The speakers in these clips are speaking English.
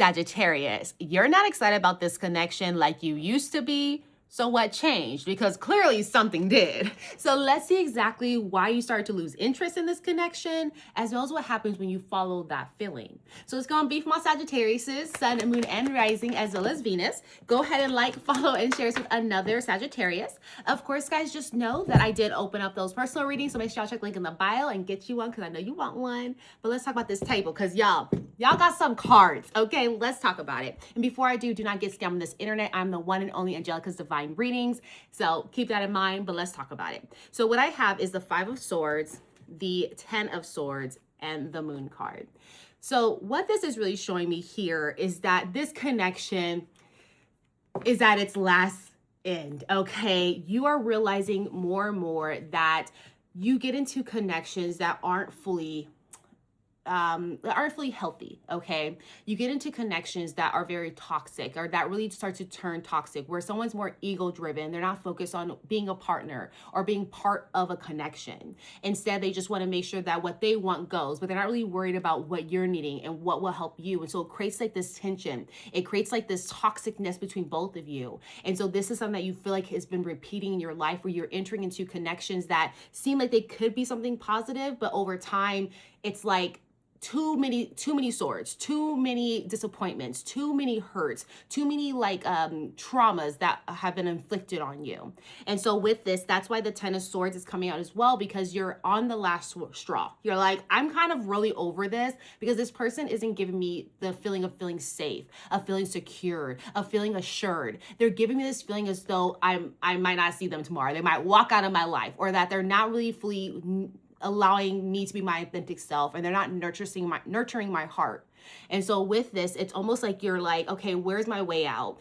Sagittarius, you're not excited about this connection like you used to be. So what changed? Because clearly something did. So let's see exactly why you started to lose interest in this connection, as well as what happens when you follow that feeling. So it's going to be from my Sagittarius, Sun, Moon, and Rising, as well as Venus. Go ahead and like, follow, and share this with another Sagittarius. Of course, guys, just know that I did open up those personal readings, so make sure y'all check the link in the bio and get you one, because I know you want one. But let's talk about this table, because y'all got some cards. Okay, let's talk about it. And before I do not get scammed on this internet. I'm the one and only Angelica's Divine Readings, so keep that in mind. But let's talk about it. So what I have is the 5 of Swords, the 10 of Swords, and the Moon card. So what this is really showing me here is that this connection is at its last end. Okay, you are realizing more and more that you get into connections that aren't fully healthy. Okay, you get into connections that are very toxic, or that really start to turn toxic, where someone's more ego driven. They're not focused on being a partner or being part of a connection. Instead, they just want to make sure that what they want goes, but they're not really worried about what you're needing and what will help you. And so it creates like this tension. It creates like this toxicness between both of you. And so this is something that you feel like has been repeating in your life, where you're entering into connections that seem like they could be something positive, but over time it's like too many swords, too many disappointments, too many hurts, too many traumas that have been inflicted on you. And so with this, that's why the 10 of Swords is coming out as well, because you're on the last straw. You're like, I'm kind of really over this, because this person isn't giving me the feeling of feeling safe, of feeling secured, of feeling assured. They're giving me this feeling as though I might not see them tomorrow. They might walk out of my life, or that they're not really fully allowing me to be my authentic self, and they're not nurturing my heart. And so with this, it's almost like you're like, okay, where's my way out?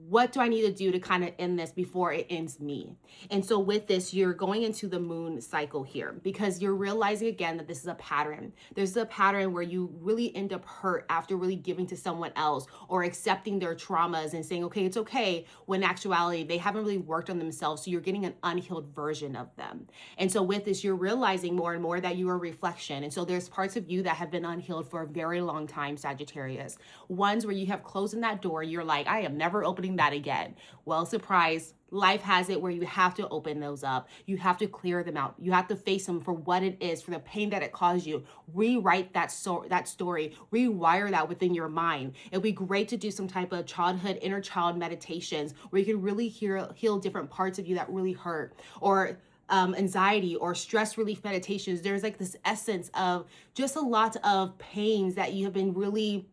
What do I need to do to kind of end this before it ends me? And so with this, you're going into the moon cycle here, because you're realizing again that this is a pattern. There's a pattern where you really end up hurt after really giving to someone else, or accepting their traumas and saying, okay, it's okay, when in actuality, they haven't really worked on themselves. So you're getting an unhealed version of them. And so with this, you're realizing more and more that you are a reflection. And so there's parts of you that have been unhealed for a very long time, Sagittarius. Ones where you have closed in that door, you're like, I am never opening that again. Well, surprise, life has it where you have to open those up. You have to clear them out. You have to face them for what it is, for the pain that it caused you. Rewrite that story, rewire that within your mind. It'd be great to do some type of childhood, inner child meditations, where you can really heal different parts of you that really hurt, or anxiety or stress relief meditations. There's like this essence of just a lot of pains that you have been really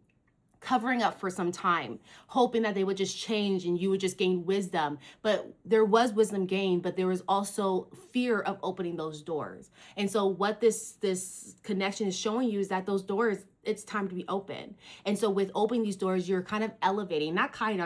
covering up for some time, hoping that they would just change and you would just gain wisdom. But there was wisdom gained, but there was also fear of opening those doors. And so what this connection is showing you is that those doors, it's time to be open. And so with opening these doors, you're kind of elevating,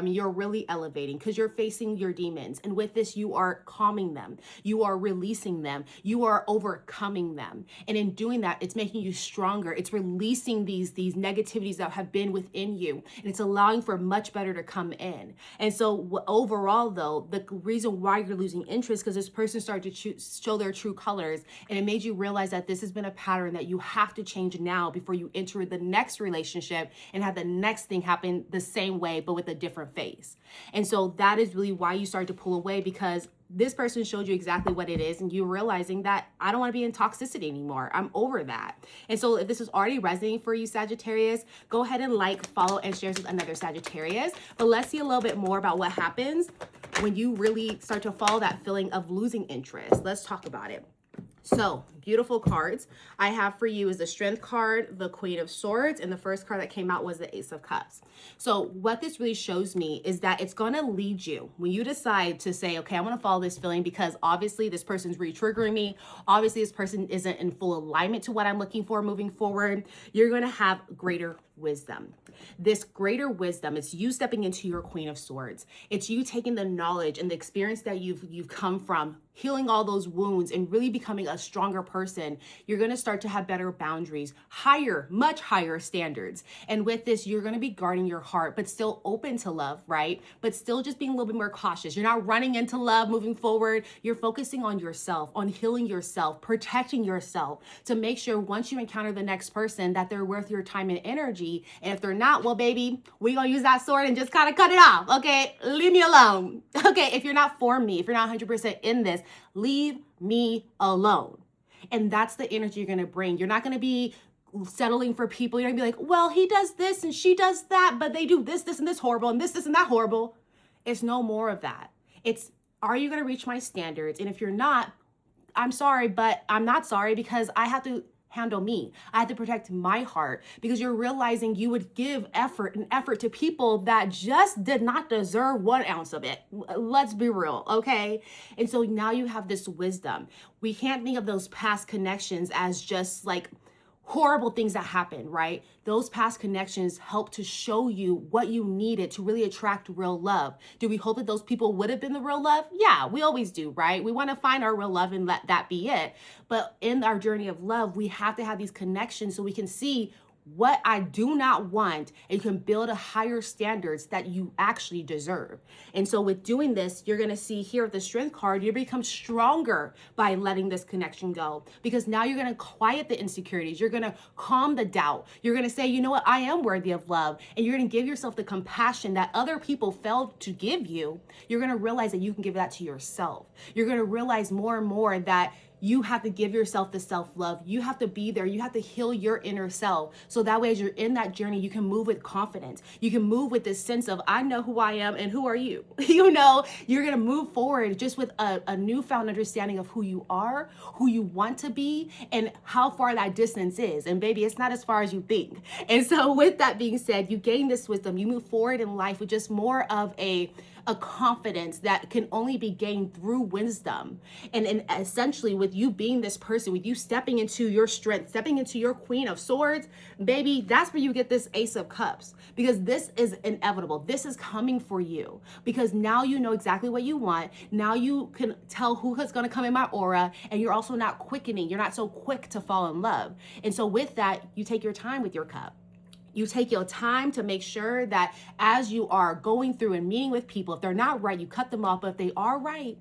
you're really elevating, because you're facing your demons. And with this, you are calming them. You are releasing them. You are overcoming them. And in doing that, it's making you stronger. It's releasing these negativities that have been within you. And it's allowing for much better to come in. And so overall, though, the reason why you're losing interest, because this person started to show their true colors. And it made you realize that this has been a pattern that you have to change now before you enter the next relationship and have the next thing happen the same way, but with a different face. And so that is really why you start to pull away, because this person showed you exactly what it is, and you're realizing that I don't want to be in toxicity anymore. I'm over that. And so if this is already resonating for you, Sagittarius, go ahead and like, follow, and share with another Sagittarius. But let's see a little bit more about what happens when you really start to follow that feeling of losing interest. Let's talk about it. So beautiful cards I have for you is the Strength card, the Queen of Swords, and the first card that came out was the Ace of Cups. So what this really shows me is that it's going to lead you when you decide to say, okay, I want to follow this feeling, because obviously this person's re-triggering me. Obviously this person isn't in full alignment to what I'm looking for moving forward. You're going to have greater wisdom. This greater wisdom, it's you stepping into your Queen of Swords. It's you taking the knowledge and the experience that you've come from, healing all those wounds and really becoming a stronger person, you're going to start to have better boundaries, higher, much higher standards. And with this, you're going to be guarding your heart, but still open to love, right? But still just being a little bit more cautious. You're not running into love moving forward. You're focusing on yourself, on healing yourself, protecting yourself to make sure once you encounter the next person that they're worth your time and energy. And if they're not, well, baby, we're going to use that sword and just kind of cut it off. Okay. Leave me alone. Okay. If you're not for me, if you're not 100% in this, leave me alone. And that's the energy you're going to bring. You're not going to be settling for people. You're going to be like, well, he does this and she does that, but they do this, and this horrible, and this, and that horrible. It's no more of that. It's, are you going to reach my standards? And if you're not, I'm sorry, but I'm not sorry, because I have to handle me. I have to protect my heart, because you're realizing you would give effort to people that just did not deserve 1 ounce of it. Let's be real, okay? And so now you have this wisdom. We can't think of those past connections as just like horrible things that happen, right? Those past connections help to show you what you needed to really attract real love. Do we hope that those people would have been the real love? Yeah, we always do, right? We want to find our real love and let that be it. But in our journey of love, we have to have these connections so we can see what I do not want, and you can build a higher standards that you actually deserve. And so with doing this, you're going to see here with the strength card, you become stronger by letting this connection go, because now you're going to quiet the insecurities. You're going to calm the doubt. You're going to say, you know what, I am worthy of love. And you're going to give yourself the compassion that other people failed to give you. You're going to realize that you can give that to yourself. You're going to realize more and more that you have to give yourself the self-love. You have to be there. You have to heal your inner self. So that way, as you're in that journey, you can move with confidence. You can move with this sense of, I know who I am and who are you? You know, you're going to move forward just with a newfound understanding of who you are, who you want to be, and how far that distance is. And baby, it's not as far as you think. And so with that being said, you gain this wisdom. You move forward in life with just more of a confidence that can only be gained through wisdom. And essentially with you being this person, with you stepping into your strength, stepping into your Queen of Swords, baby, that's where you get this Ace of Cups, because this is inevitable. This is coming for you, because now you know exactly what you want. Now you can tell who is going to come in my aura, and you're also not quickening. You're not so quick to fall in love. And so with that, you take your time with your cup. You take your time to make sure that as you are going through and meeting with people, if they're not right, you cut them off. But if they are right,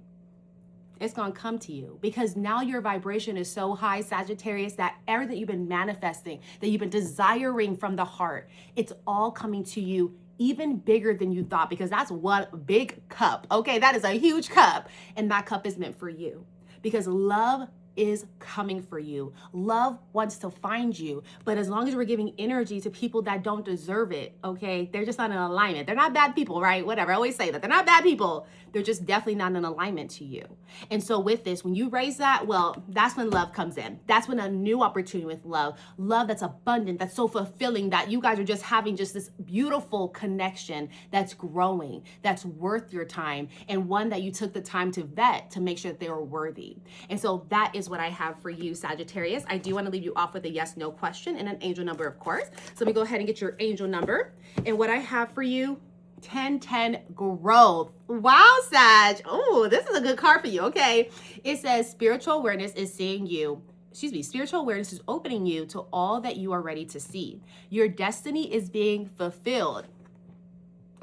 it's going to come to you, because now your vibration is so high, Sagittarius, that everything you've been manifesting, that you've been desiring from the heart, it's all coming to you even bigger than you thought, because that's one big cup. Okay, that is a huge cup. And that cup is meant for you, because love is coming for you. Love wants to find you. But as long as we're giving energy to people that don't deserve it, okay, they're just not in alignment. They're not bad people, right? Whatever. I always say that. They're not bad people. They're just definitely not in alignment to you. And so with this, when you raise that, well, that's when love comes in. That's when a new opportunity with love that's abundant, that's so fulfilling, that you guys are just having just this beautiful connection that's growing, that's worth your time, and one that you took the time to vet to make sure that they were worthy. And so that is what I have for you, Sagittarius. I do want to leave you off with a yes, no question and an angel number, of course. So let me go ahead and get your angel number. And what I have for you, 1010 growth. Wow, Sag. Oh, this is a good card for you. Okay. It says spiritual awareness is seeing you. Spiritual awareness is opening you to all that you are ready to see. Your destiny is being fulfilled.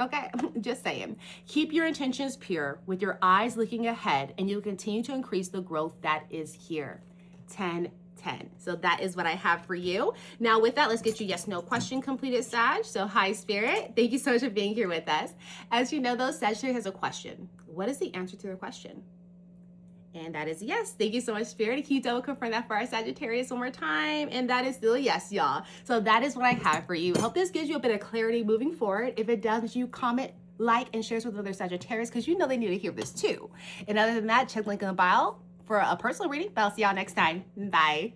Okay, just saying. Keep your intentions pure with your eyes looking ahead, and you'll continue to increase the growth that is here. 10. So that is what I have for you. Now with that, let's get you yes, no question completed, Sag. So hi, Spirit. Thank you so much for being here with us. As you know, though, Sagittarius has a question. What is the answer to their question? And that is yes. Thank you so much, Spirit. Can you double confirm that for our Sagittarius one more time? And that is still a yes, y'all. So that is what I have for you. I hope this gives you a bit of clarity moving forward. If it does, you comment, like, and share this with other Sagittarius, because you know they need to hear this too. And other than that, check the link in the bio for a personal reading. But I'll see y'all next time. Bye.